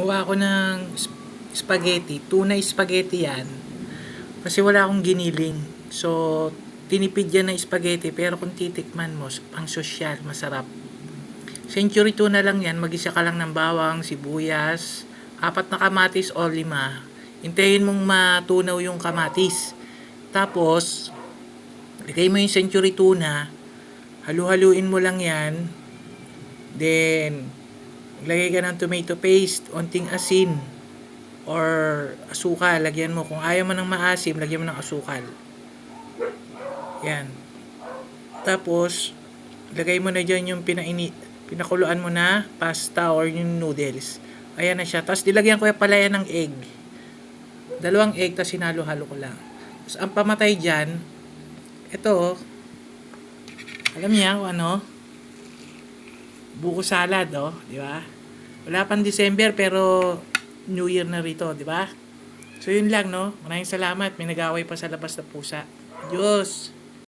Gumawa ako ng spaghetti. Tuna spaghetti yan. Kasi wala akong giniling. So, tinipid yan na spaghetti. Pero kung titikman mo, pang sosyal, masarap. Century tuna lang yan. Mag-isa ka lang ng bawang, sibuyas, 4 na kamatis o 5. Hintayin mong matunaw yung kamatis. Tapos, lagay mo yung century tuna. Halu-haluin mo lang yan. Then, lagay ka ng tomato paste, onting asin, or asukal. Lagyan mo. Kung ayaw mo ng maasim, lagyan mo ng asukal. Yan. Tapos, lagay mo na dyan yung pinakuluan mo na pasta or yung noodles. Ayan na siya. Tapos, dilagyan ko pala yan ng egg. 2 egg, tapos sinalo-halo ko lang. Tapos, ang pamatay dyan, ito, alam niya kung ano? Buko salad, oh, di ba? Wala pang December pero New Year na rito, di ba? So yun lang, no? Maraming salamat. May nag-away pa sa labas na pusa. Diyos!